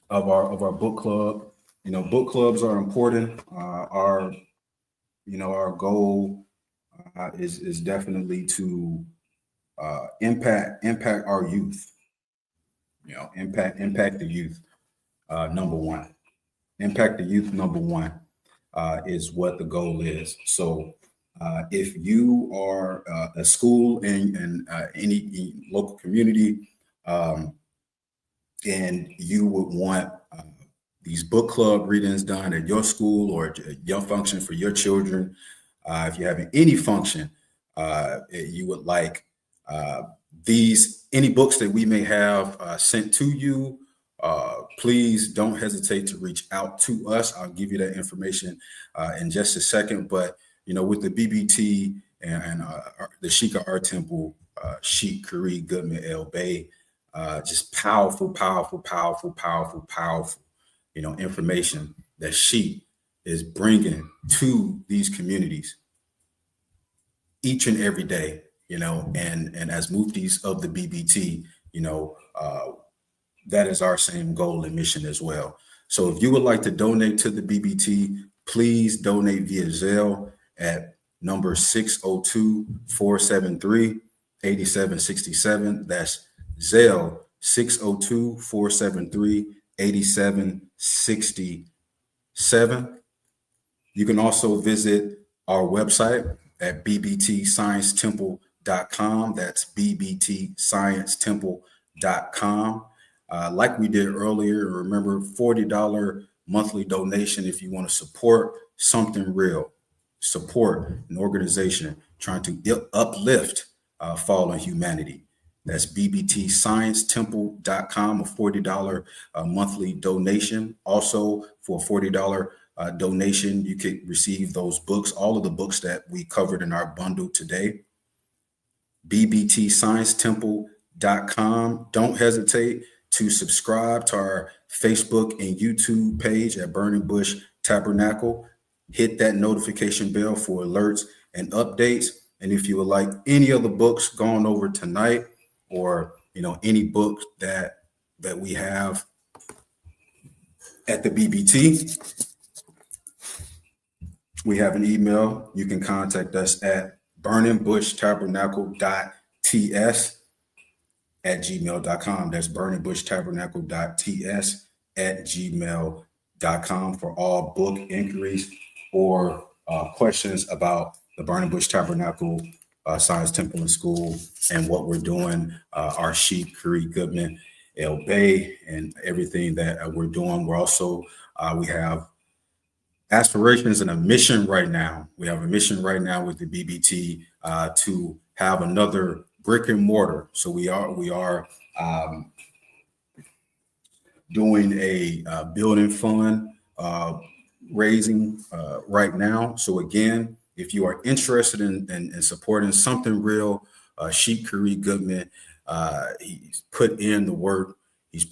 of our book club. You know, book clubs are important. Our goal is definitely to impact our youth. You know, impact the youth. Number one, impact the youth. Number one is what the goal is. So if you are a school in any local community, and you would want these book club readings done at your school or your function for your children, if you're having any function, you would like any books that we may have sent to you, please don't hesitate to reach out to us. I'll give you that information in just a second. But, you know, with the BBT and the Sheikah Art Temple, Sheikh Kari Goodman El Bay, just powerful, you know, information that she is bringing to these communities each and every day, you know, and as muftis of the BBT, you know, that is our same goal and mission as well. So if you would like to donate to the BBT, please donate via Zelle at number 602-473-8767. That's Zelle 602-473-8767. You can also visit our website at bbtsciencetemple.com. That's bbtsciencetemple.com. Like we did earlier, remember, $40 monthly donation if you want to support something real, support an organization trying to uplift fallen humanity. That's bbtsciencetemple.com, a $40 monthly donation. Also, for a $40 donation, you could receive those books, all of the books that we covered in our bundle today. bbtsciencetemple.com. Don't hesitate to subscribe to our Facebook and YouTube page at Burning Bush Tabernacle. Hit that notification bell for alerts and updates. And if you would like any of the books gone over tonight, or any books that we have at the BBT, we have an email. You can contact us at burningbushtabernacle.ts@gmail.com. That's burningbushtabernacle.ts@gmail.com for all book inquiries or questions about the Burning Bush Tabernacle Science Temple and School and what we're doing, our Sheep, Curry, Goodman, El Bay, and everything that we're doing. We're also, we have aspirations and a mission right now. We have a mission right now with the BBT to have another brick and mortar. So we are doing a building fund raising right now. So again, if you are interested in supporting something real, Sheep Curry Goodman, he's put in the work. He's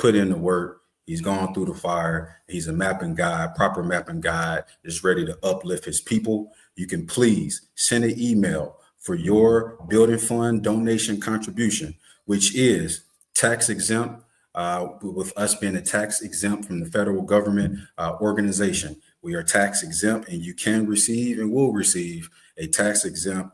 gone through the fire. He's a mapping guide, proper mapping guide, is ready to uplift his people. You can please send an email for your building fund donation contribution, which is tax exempt, with us being a tax exempt from the federal government organization. We are tax exempt, and you can receive and will receive a tax exempt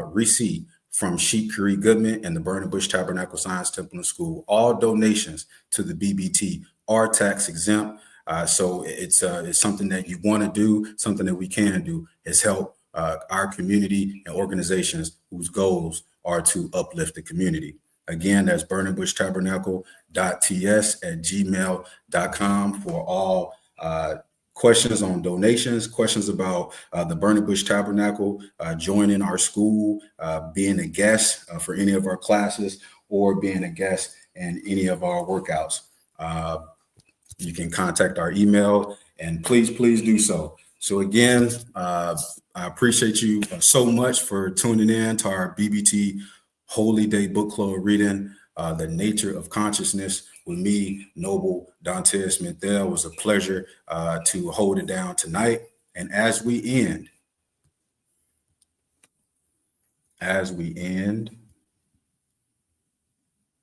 receipt from Sheep Curry Goodman and the Burning Bush Tabernacle Science Temple and School. All donations to the BBT are tax exempt. So it's something that you want to do, something that we can do, is help our community and organizations whose goals are to uplift the community. Again, that's burningbushtabernacle.ts@gmail.com for all questions on donations, questions about the Burning Bush Tabernacle, joining our school, being a guest for any of our classes, or being a guest in any of our workouts. You can contact our email, and please do so. So again, I appreciate you so much for tuning in to our BBT Holy Day Book Club reading, The Nature of Consciousness, with me, Noble Dantes Minthel. It was a pleasure to hold it down tonight. And as we end,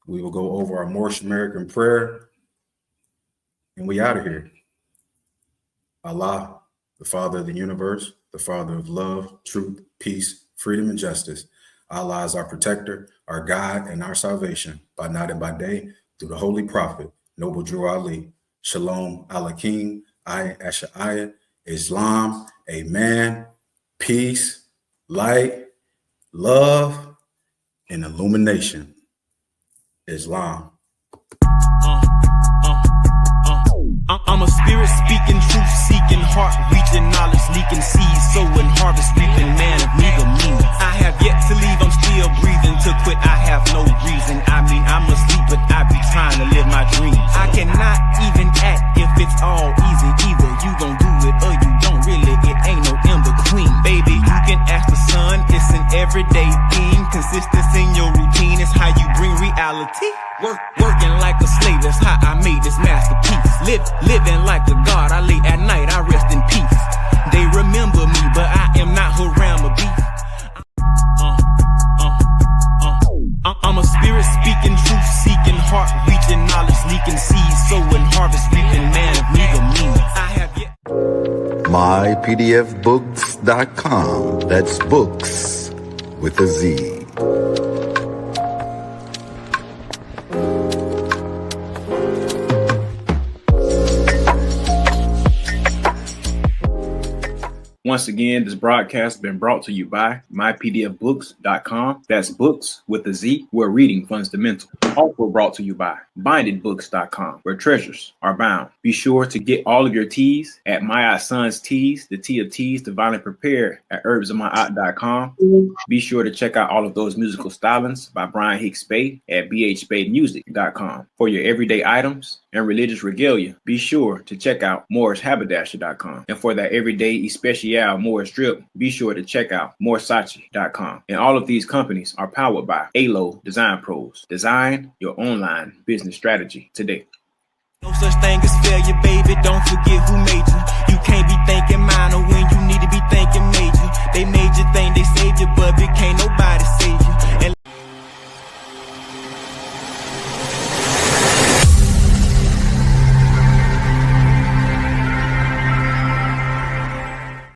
we will go over our Moorish American prayer, and we out of here. Allah, the Father of the universe, the Father of love, truth, peace, freedom, and justice. Allah is our protector, our guide, and our salvation by night and by day, through the Holy Prophet, Noble Drew Ali. Shalom, Alakim, Ayat Asha'ayat, Islam, Amen, peace, light, love, and illumination. Islam. I'm a spirit speaking, truth seeking, heart reaching, knowledge leaking, seeds sowing, harvest reaping, man of meager means. I have yet to leave, I'm still breathing. To quit, I have no reason. I mean, I'm asleep, but I be trying to live my dreams. I cannot even act if it's all easy. Either you gon' do it or you don't. Really, it ain't no in between. Baby, you can ask the sun, it's an everyday theme. Consistency in your routine is how you bring reality. Working like a slave, that's how I made this masterpiece. Living like a god, I lay at night, I rest in peace. They remember me, but I am not Haram or beef. I'm a spirit speaking, truth seeking, heart reaching, knowledge leaking, seeds sowing, harvest reaping, man of meager means. I have yet. mypdfbooks.com. That's books with a Z. Once again, this broadcast has been brought to you by mypdfbooks.com. That's books with a Z, where reading fundamental. Also brought to you by bindedbooks.com, where treasures are bound. Be sure to get all of your teas at My Son's Teas, the tea of teas, divinely prepared, at herbsofmyaunt.com. Be sure to check out all of those musical stylings by Brian Hicks Spade at bhspademusic.com. For your everyday items and religious regalia, be sure to check out morrishaberdasher.com. And for that everyday especial have more strip, be sure to check out moresachi.com. And all of these companies are powered by ALO Design Pros. Design your online business strategy today. No such thing as failure, baby. Don't forget who made you. You can't be thinking minor when you need to be thinking major. They made you think they saved you, but it can't